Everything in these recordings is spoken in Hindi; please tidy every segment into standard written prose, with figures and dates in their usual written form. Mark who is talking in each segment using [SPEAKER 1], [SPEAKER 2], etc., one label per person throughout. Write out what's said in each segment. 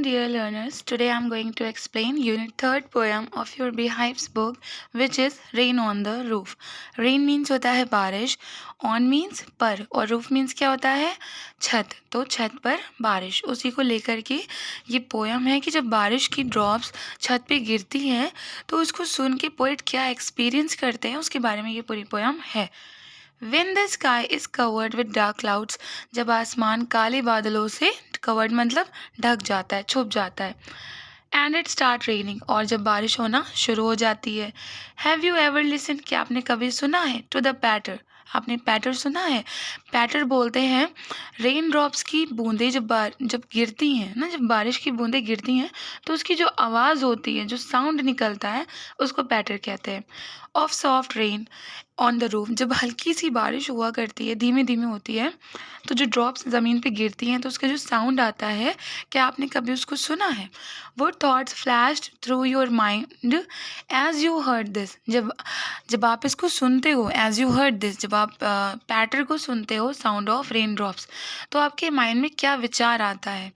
[SPEAKER 1] dear learners. Today I am going to explain Unit 3rd poem of your Beehives book, which is Rain on the Roof. Rain means होता है बारिश, on means पर, और roof means क्या होता है? छत. तो छत पर बारिश, उसी को लेकर के ये पोयम है कि जब बारिश की ड्रॉप्स छत पे गिरती हैं तो उसको सुन के पोइट क्या एक्सपीरियंस करते हैं उसके बारे में ये पूरी पोयम है. When the sky is covered with dark clouds, जब आसमान काले बादलों से covered मतलब ढक जाता है, छुप जाता है. And it start raining, और जब बारिश होना शुरू हो जाती है. Have you ever listened, क्या आपने कभी सुना है? To the patter, आपने पैटर सुना है? पैटर बोलते हैं रेन ड्रॉप्स की बूंदें जब गिरती हैं ना, जब बारिश की बूंदें गिरती हैं तो उसकी जो आवाज़ होती है, जो साउंड निकलता है, उसको पैटर कहते हैं. Of soft rain on the roof, जब हल्की सी बारिश हुआ करती है, धीमे धीमे होती है, तो जो ड्रॉप्स ज़मीन पे गिरती हैं तो उसका जो साउंड आता है, क्या आपने कभी उसको सुना है? वो thoughts flashed through your mind as you heard this, जब आप इसको सुनते हो, एज यू हर्ड दिस, जब आप पैटर को सुनते हो, साउंड ऑफ रेन ड्रॉप्स, तो आपके माइंड में क्या विचार आता है?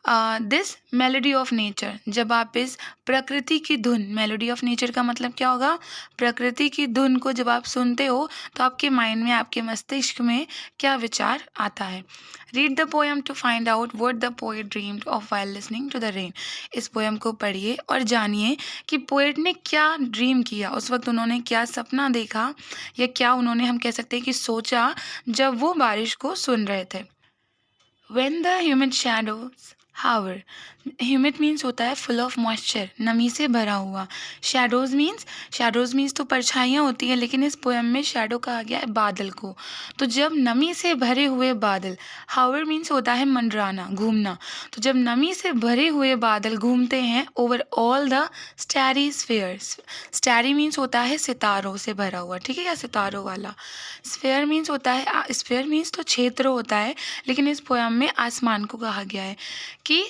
[SPEAKER 1] दिस मेलोडी ऑफ नेचर, जब आप इस प्रकृति की धुन, मेलोडी ऑफ नेचर का मतलब क्या होगा? प्रकृति की धुन को जब आप सुनते हो तो आपके माइंड में, आपके मस्तिष्क में क्या विचार आता है? Read the poem to find out what the poet dreamed of while listening to the rain. इस पोएम को पढ़िए और जानिए कि पोएट ने क्या ड्रीम किया, उस वक्त उन्होंने क्या सपना देखा, या क्या उन्होंने, हम कह सकते हैं कि सोचा, जब वो बारिश को सुन रहे थे. When the humid shadows hover, humid means होता है फुल ऑफ मॉइस्चर, नमी से भरा हुआ. शैडोज मीन्स तो परछाइयाँ होती हैं, लेकिन इस पोएम में शैडो कहा गया है बादल को. तो जब नमी से भरे हुए बादल, हावर मीन्स होता है मंडराना, घूमना. तो जब नमी से भरे हुए बादल घूमते हैं over all the starry spheres, starry means होता है सितारों से भरा हुआ, ठीक है, या सितारों वाला. स्फेयर मीन्स होता है, स्फेयर मीन्स तो क्षेत्र होता है, लेकिन इस पोएम में आसमान को कहा गया है कि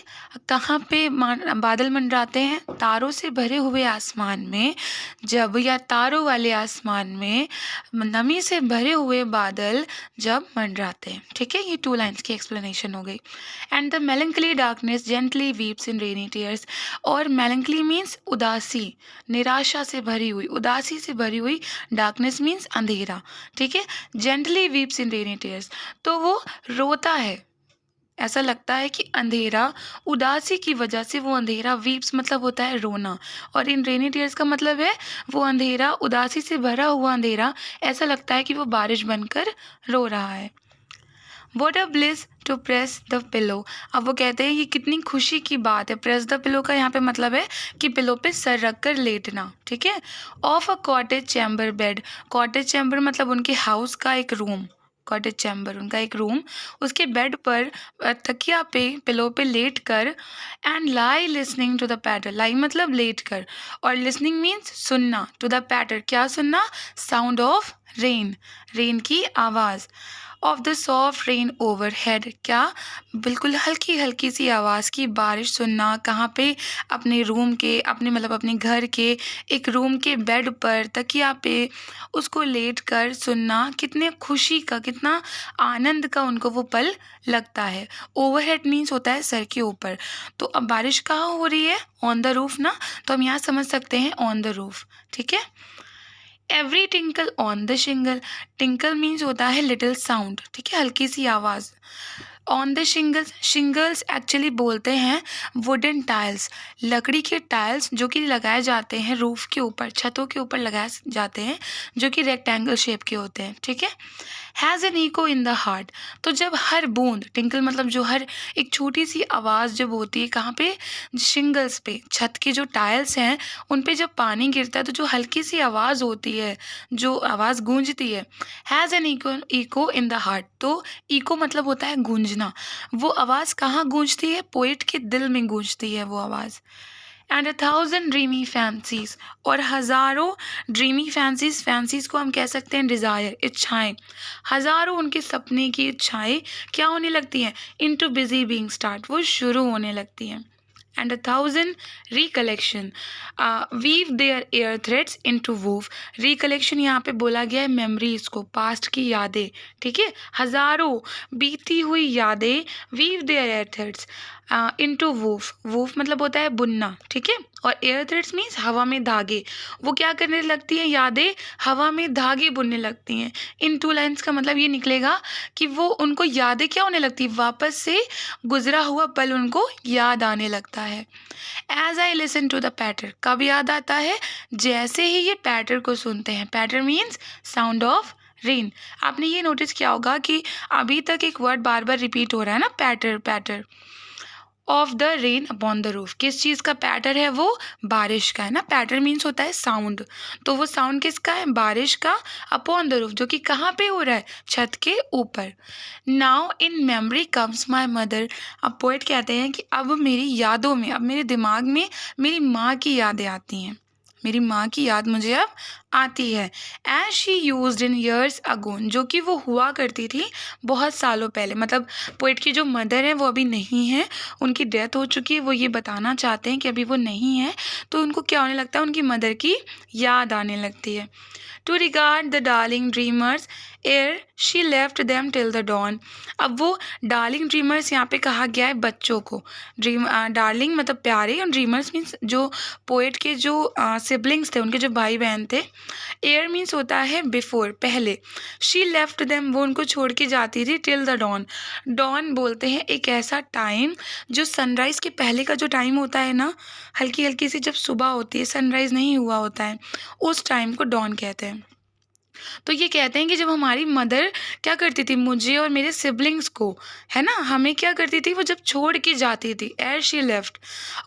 [SPEAKER 1] कहाँ पे बादल मंडराते हैं? तारों से भरे हुए आसमान में, जब, या तारों वाले आसमान में नमी से भरे हुए बादल जब मंडराते हैं. ठीक है, ये 2 लाइन्स की एक्सप्लेनेशन हो गई. And the melancholy darkness gently weeps in rainy tears, और मेलंकली मीन्स उदासी, निराशा से भरी हुई, उदासी से भरी हुई. डार्कनेस मीन्स अंधेरा, ठीक है. जेंटली वीप्स इन रेनी टीयर्स, तो वो रोता है, ऐसा लगता है कि अंधेरा, उदासी की वजह से वो अंधेरा, वीप्स मतलब होता है रोना, और इन रेनी टीयर्स का मतलब है वो अंधेरा, उदासी से भरा हुआ अंधेरा, ऐसा लगता है कि वो बारिश बनकर रो रहा है. What a bliss to press the pillow. अब वो कहते हैं ये कितनी खुशी की बात है. प्रेस द पिलो का यहाँ पे मतलब है कि पिलो पे सर रख कर लेटना, ठीक है. Of a cottage chamber bed, cottage chamber मतलब उनके हाउस का एक रूम, कॉटेज चैम्बर उनका एक रूम, उसके बेड पर तकिया पे, पिलो पे लेट कर, and lie listening to the patter, lie मतलब लेट कर, और लिसनिंग मीन्स सुनना, टू द पैटर क्या सुनना? साउंड ऑफ रेन, रेन की आवाज़. Of the soft rain overhead, क्या? बिल्कुल हल्की हल्की सी आवाज़ की बारिश सुनना. कहाँ पे? अपने रूम के, अपने मतलब अपने घर के एक रूम के बेड पर तकिया पे उसको लेट कर सुनना. कितने खुशी का, कितना आनंद का उनको वो पल लगता है. ओवर हेड मीन्स होता है सर के ऊपर. तो अब बारिश कहाँ हो रही है? ऑन द रूफ ना, तो हम यहाँ समझ सकते हैं ऑन द रूफ, ठीक है. Every tinkle on the shingle, tinkle means होता है लिटिल साउंड, ठीक है, हल्की सी आवाज़. On the shingles, shingles actually बोलते हैं वुडन टाइल्स, लकड़ी के टाइल्स जो कि लगाए जाते हैं रूफ के ऊपर, छतों के ऊपर लगाए जाते हैं, जो कि रेक्टेंगल शेप के होते हैं, ठीक है. Has an eco in the heart, तो जब हर बूंद, टिंकल मतलब जो हर एक छोटी सी आवाज़ जब होती है, कहाँ पे? शिंगल्स पे, छत के जो टाइल्स हैं उन पे जब पानी गिरता है तो जो हल्की सी आवाज़ होती है, जो आवाज़ गूंजती है, has an eco in the heart. तो ईको मतलब होता है गूंजना. वो आवाज़ कहाँ गूंजती है? पोएट के दिल में गूंजती है वो आवाज़. एंड 1000 ड्रीमी फैंसीज, और हज़ारों ड्रीमी फैंसीज, फैंसीज को हम कह सकते हैं डिज़ायर, इच्छाएं. हज़ारों उनके सपने की इच्छाएं क्या होने लगती हैं? इनटू बिजी बीइंग स्टार्ट, वो शुरू होने लगती हैं. and 1,000 recollection. Weave their air threads into woof. Recollection यहाँ पे बोला गया है memories को, past की यादें, ठीक है, हजारों बीती हुई यादें, weave their air threads into woof. woof मतलब होता है बुनना, ठीक है, और एयर थ्रेड्स मीन्स हवा में धागे. वो क्या करने लगती हैं, यादें हवा में धागे बुनने लगती हैं. इन टू लाइन्स का मतलब ये निकलेगा कि वो उनको यादें क्या होने लगती, वापस से गुजरा हुआ पल उनको याद आने लगता है. As I listen to the patter, कब याद आता है, जैसे ही ये पैटर को सुनते हैं. पैटर मीन्स साउंड ऑफ रेन. आपने ये नोटिस किया होगा कि अभी तक एक वर्ड बार बार रिपीट हो रहा है ना, patter patter. Of the rain upon the roof, किस चीज़ का पैटर है, वो बारिश का है ना. पैटर मीन्स होता है साउंड, तो वो साउंड किसका है, बारिश का. अपॉन द रूफ, जो कि कहाँ पे हो रहा है, छत के ऊपर. Now in memory comes my mother. अब पोएट कहते हैं कि अब मेरी यादों में, अब मेरे दिमाग में मेरी माँ की यादें आती हैं, मेरी माँ की याद मुझे अब आती है. As she used in years agone, जो कि वो हुआ करती थी बहुत सालों पहले. मतलब पोइट की जो मदर है वो अभी नहीं है, उनकी डेथ हो चुकी है. वो ये बताना चाहते हैं कि अभी वो नहीं है, तो उनको क्या होने लगता है, उनकी मदर की याद आने लगती है. To regard the darling dreamers ere she left them till the dawn. अब वो डार्लिंग ड्रीमर्स यहाँ पे कहा गया है बच्चों को. डार्लिंग मतलब प्यारे, और ड्रीमर्स मीन्स जो पोएट के जो सिबलिंग्स थे, उनके जो भाई बहन थे. एयर मीन्स होता है बिफोर, पहले. शी लेफ्ट देम, वो उनको छोड़ के जाती थी. टिल द डॉन, डॉन बोलते हैं एक ऐसा टाइम जो सनराइज़ के पहले का जो टाइम होता है ना, हल्की हल्की सी जब सुबह होती है, सनराइज़ नहीं हुआ होता है, उस टाइम को डॉन कहते हैं. तो ये कहते हैं कि जब हमारी मदर क्या करती थी, मुझे और मेरे सिबलिंग्स को, है ना, हमें क्या करती थी, वो जब छोड़ के जाती थी. एज शी लेफ्ट,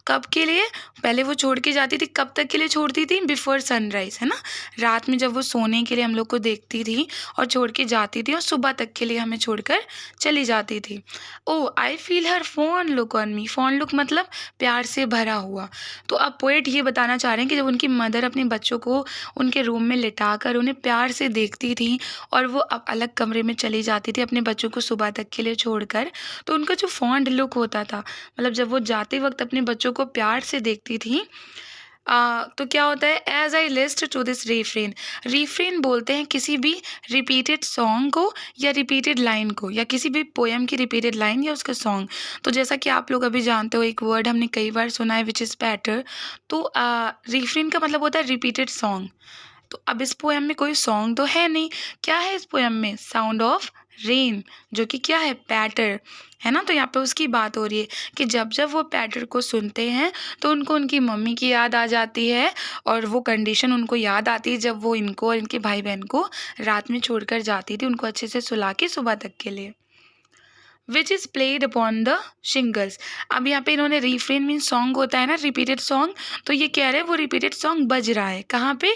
[SPEAKER 1] कब के लिए, पहले वो छोड़ के जाती थी, कब तक के लिए छोड़ती थी, बिफोर सनराइज, है ना, रात में जब वो सोने के लिए हम लोग को देखती थी और छोड़ के जाती थी, और सुबह तक के लिए हमें छोड़कर चली जाती थी. Oh I feel her fond look on me. Fond look मतलब प्यार से भरा हुआ. तो अब पोएट ये बताना चाह रहे हैं कि जब उनकी मदर अपने बच्चों को उनके रूम में लिटाकर उन्हें प्यार से देखती थी, और वो अब अलग कमरे में चली जाती थी अपने बच्चों को सुबह तक के लिए छोड़कर, तो उनका जो फॉन्ड लुक होता था, मतलब जब वो जाते वक्त अपने बच्चों को प्यार से देखती थी, तो क्या होता है, as I list to this refrain. Refrain बोलते हैं किसी भी रिपीटेड सॉन्ग को या रिपीटेड लाइन को, या किसी भी पोएम की रिपीटेड लाइन या उसका सॉन्ग. तो जैसा कि आप लोग अभी जानते हो, एक वर्ड हमने कई बार सुना है विच इज़ पैटर. तो रिफ्रेन का मतलब होता है रिपीटेड सॉन्ग. तो अब इस पोएम में कोई सॉन्ग तो है नहीं, क्या है इस पोएम में, साउंड ऑफ रेन, जो कि क्या है, पैटर, है ना. तो यहाँ पे उसकी बात हो रही है कि जब जब वो पैटर को सुनते हैं तो उनको उनकी मम्मी की याद आ जाती है, और वो कंडीशन उनको याद आती है जब वो इनको और इनके भाई बहन को रात में छोड़कर जाती थी, उनको अच्छे से सुला के सुबह तक के लिए. Which is played upon the shingles. अब यहाँ पे इन्होंने रिफ्रेन मीन सॉन्ग होता है ना, रिपीटेड सॉन्ग, तो ये कह रहे हैं वो रिपीटेड सॉन्ग बज रहा है कहाँ पे,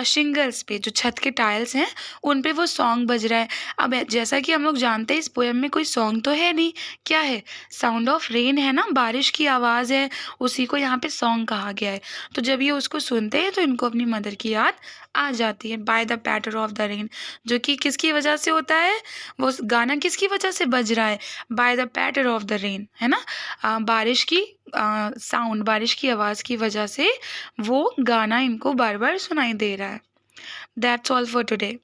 [SPEAKER 1] शिंगल्स पे, जो छत के टाइल्स हैं उन पे वो सॉन्ग बज रहा है. अब जैसा कि हम लोग जानते हैं इस पोएम में कोई सॉन्ग तो है नहीं, क्या है, साउंड ऑफ रेन है ना, बारिश की आवाज़ है, उसी को यहाँ पे सॉन्ग कहा गया है. तो जब ये उसको सुनते हैं तो इनको अपनी मदर की याद आ जाती है. By the patter of the rain, जो कि किसकी वजह से होता है, वो गाना किसकी वजह से बज रहा है, by the patter of the rain, है ना, बारिश की साउंड, बारिश की आवाज़ की वजह से वो गाना इनको बार बार सुनाई दे रहा है. That's all for today.